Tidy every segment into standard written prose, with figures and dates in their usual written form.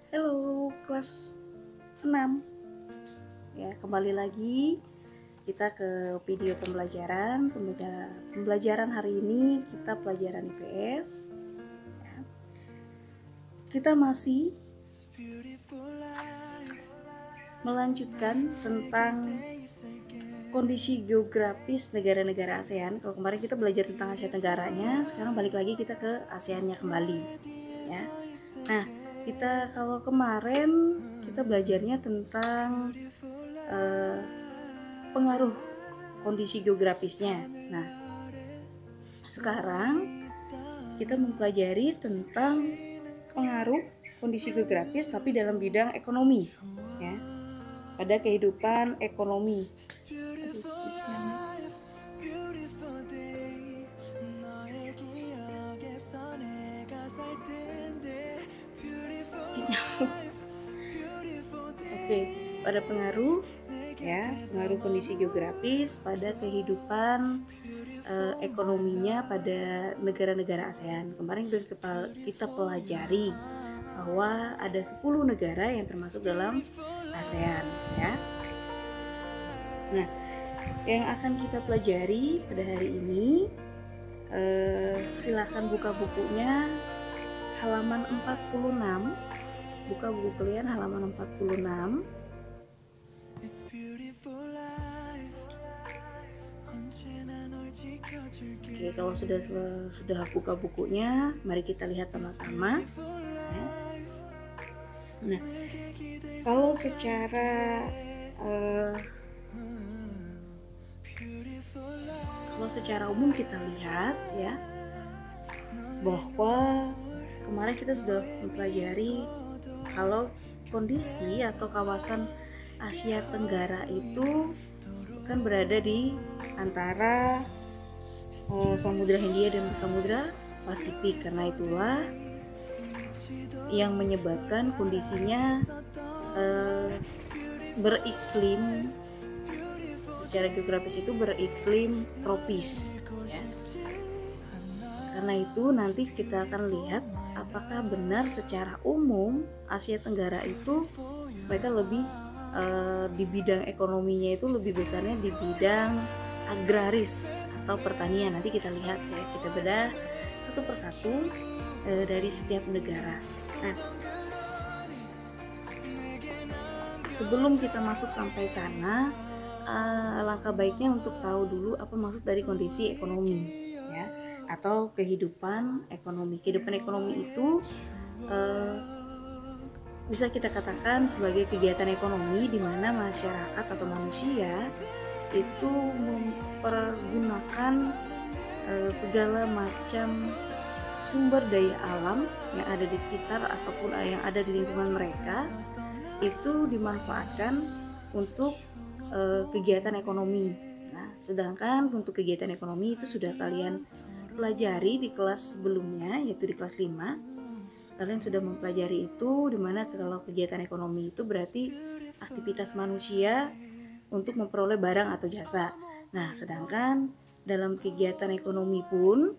Halo kelas 6. Ya, kembali lagi kita ke video pembelajaran. Pembelajaran hari ini kita pelajaran IPS. Ya. Kita masih melanjutkan tentang kondisi geografis negara-negara ASEAN. Kalau kemarin kita belajar tentang Asia Tenggaranya, sekarang balik lagi kita ke ASEAN-nya kembali. Ya. Nah, kalau kemarin kita belajarnya tentang pengaruh kondisi geografisnya. Nah, sekarang kita mempelajari tentang pengaruh kondisi geografis tapi dalam bidang ekonomi, ya, pada kehidupan ekonomi. Oke, pada pengaruh kondisi geografis pada kehidupan ekonominya pada negara-negara ASEAN. Kemarin kita pelajari bahwa ada 10 negara yang termasuk dalam ASEAN, ya. Nah, yang akan kita pelajari pada hari ini, silakan buka bukunya halaman 46. Buka buku kalian halaman 46. Oke, kalau sudah buka bukunya, mari kita lihat sama-sama. Ya. Nah, kalau secara umum kita lihat, ya, bahwa kemarin kita sudah mempelajari kalau kondisi atau kawasan Asia Tenggara itu kan berada di antara Samudra Hindia dan Samudra Pasifik. Karena itulah yang menyebabkan kondisinya beriklim, secara geografis itu beriklim tropis, ya. Karena itu nanti kita akan lihat apakah benar secara umum Asia Tenggara itu mereka lebih di bidang ekonominya itu lebih besarnya di bidang agraris atau pertanian. Nanti kita lihat, ya, kita bedah satu persatu dari setiap negara. Nah, sebelum kita masuk sampai sana, langkah baiknya untuk tahu dulu apa maksud dari kondisi ekonomi, ya, atau kehidupan ekonomi. Kehidupan ekonomi itu bisa kita katakan sebagai kegiatan ekonomi di mana masyarakat atau manusia itu mempergunakan segala macam sumber daya alam yang ada di sekitar ataupun yang ada di lingkungan mereka itu dimanfaatkan untuk kegiatan ekonomi. Nah, sedangkan untuk kegiatan ekonomi itu sudah kalian pelajari di kelas sebelumnya, yaitu di kelas 5. Kalian sudah mempelajari itu, dimana kalau kegiatan ekonomi itu berarti aktivitas manusia untuk memperoleh barang atau jasa. Nah, sedangkan dalam kegiatan ekonomi pun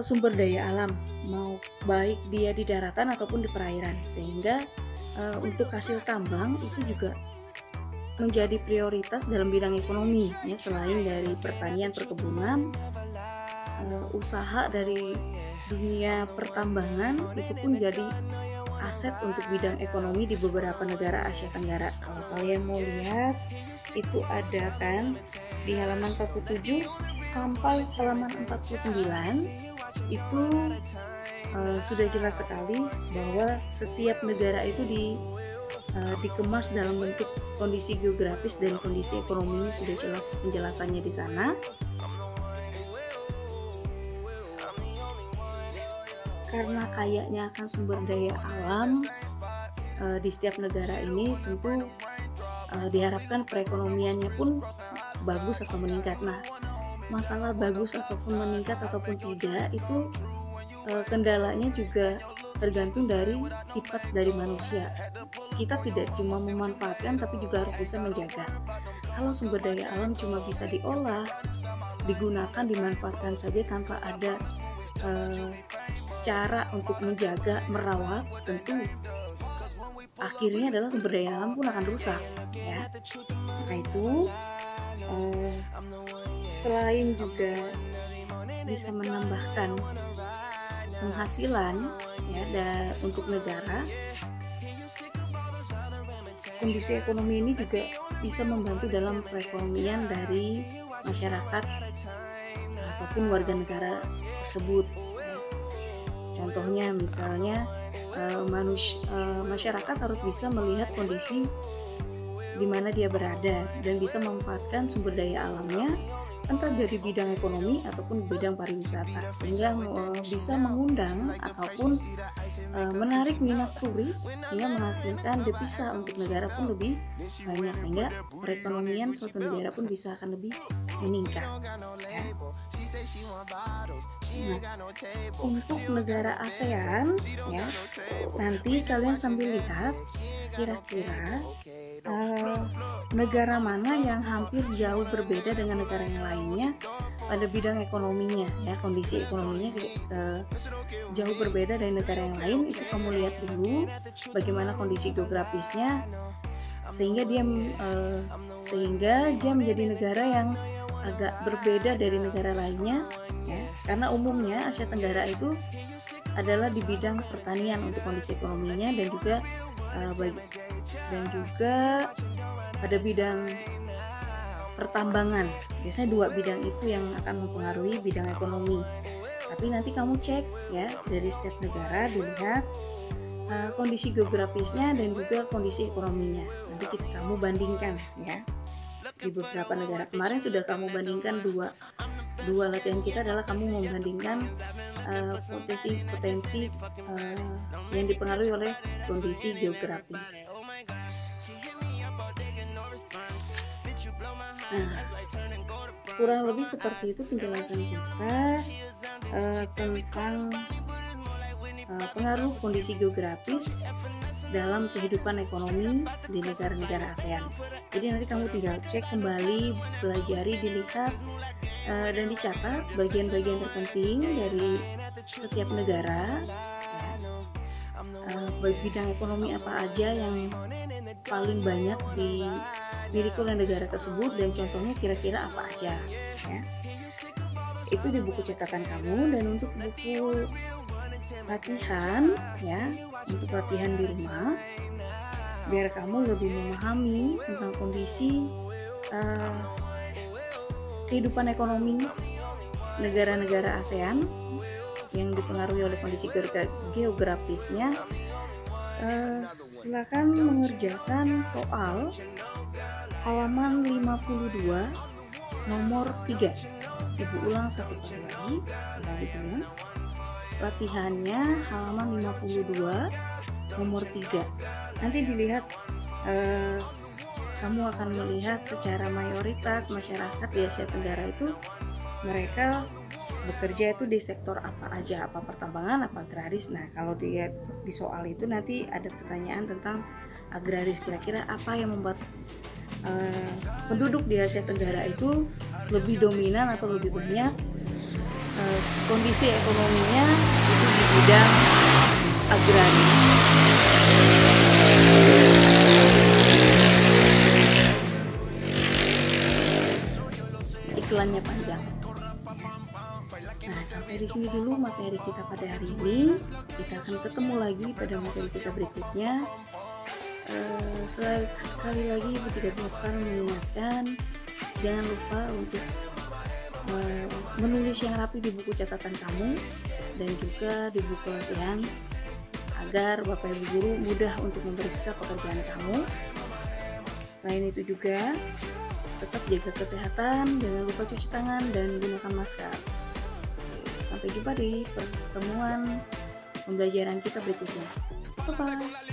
sumber daya alam, mau baik dia di daratan ataupun di perairan, sehingga untuk hasil tambang itu juga menjadi prioritas dalam bidang ekonomi ya, selain dari pertanian, perkebunan, usaha dari dunia pertambangan itu pun jadi aset untuk bidang ekonomi di beberapa negara Asia Tenggara. Kalau kalian mau lihat itu ada kan di halaman 47 sampai halaman 49 itu sudah jelas sekali bahwa setiap negara itu dikemas dalam bentuk kondisi geografis dan kondisi ekonominya, sudah jelas penjelasannya di sana. Karena kayaknya akan sumber daya alam di setiap negara ini, tentu diharapkan perekonomiannya pun bagus atau meningkat. Nah, masalah bagus ataupun meningkat ataupun tidak itu kendalanya juga tergantung dari sifat dari manusia. Kita tidak cuma memanfaatkan tapi juga harus bisa menjaga. Kalau sumber daya alam cuma bisa diolah, digunakan, dimanfaatkan saja tanpa ada cara untuk menjaga, merawat, tentu akhirnya adalah sumber daya alam pun akan rusak ya. Maka itu selain juga bisa menambahkan penghasilan ya untuk negara, kondisi ekonomi ini juga bisa membantu dalam perekonomian dari masyarakat ataupun warga negara tersebut. Contohnya misalnya masyarakat harus bisa melihat kondisi di mana dia berada dan bisa memanfaatkan sumber daya alamnya, entah dari bidang ekonomi ataupun bidang pariwisata, sehingga bisa mengundang ataupun menarik minat turis hingga menghasilkan devisa untuk negara pun lebih banyak, sehingga perekonomian suatu negara pun bisa akan lebih meningkat ya. Nah, untuk negara ASEAN ya, nanti kalian sambil lihat kira-kira negara mana yang hampir jauh berbeda dengan negara yang lainnya pada bidang ekonominya ya, kondisi ekonominya jauh berbeda dari negara yang lain. Itu kamu lihat dulu bagaimana kondisi geografisnya sehingga dia menjadi negara yang agak berbeda dari negara lainnya ya, karena umumnya Asia Tenggara itu adalah di bidang pertanian untuk kondisi ekonominya, dan juga pada bidang pertambangan. Biasanya dua bidang itu yang akan mempengaruhi bidang ekonomi. Tapi nanti kamu cek ya dari setiap negara, dilihat kondisi geografisnya dan juga kondisi ekonominya. Nanti kamu bandingkan ya. Di beberapa negara kemarin sudah kamu bandingkan, dua latihan kita adalah kamu membandingkan potensi yang dipengaruhi oleh kondisi geografis. Nah, kurang lebih seperti itu penjelasan kita tentang pengaruh kondisi geografis dalam kehidupan ekonomi di negara-negara ASEAN. Jadi nanti kamu tinggal cek kembali, pelajari, dilihat dan dicatat bagian-bagian terpenting dari setiap negara ya. Bidang ekonomi apa aja yang paling banyak dimiliki oleh negara tersebut dan contohnya kira-kira apa aja ya. Itu di buku catatan kamu. Dan untuk buku latihan ya, untuk latihan di rumah biar kamu lebih memahami tentang kondisi kehidupan ekonomi negara-negara ASEAN yang dipengaruhi oleh kondisi geografisnya, silakan mengerjakan soal halaman 52 nomor 3. Ibu ulang satu kali lagi. Latihannya halaman 52 nomor 3. Nanti dilihat, kamu akan melihat secara mayoritas masyarakat di Asia Tenggara itu mereka bekerja itu di sektor apa aja, apa pertambangan, apa agraris. Nah, kalau di soal itu nanti ada pertanyaan tentang agraris, kira-kira apa yang membuat penduduk di Asia Tenggara itu lebih dominan atau lebih banyak kondisi ekonominya itu di bidang agraria. Iklannya panjang. Nah, sampai di sini dulu materi kita pada hari ini. Kita akan ketemu lagi pada materi kita berikutnya. Sekali lagi tidak bosan mengingatkan, jangan lupa untuk menulis yang rapi di buku catatan kamu dan juga di buku latihan agar Bapak Ibu guru mudah untuk memeriksa pekerjaan kamu. Selain itu juga tetap jaga kesehatan, jangan lupa cuci tangan dan gunakan masker. Sampai jumpa di pertemuan pembelajaran kita berikutnya. Bye-bye.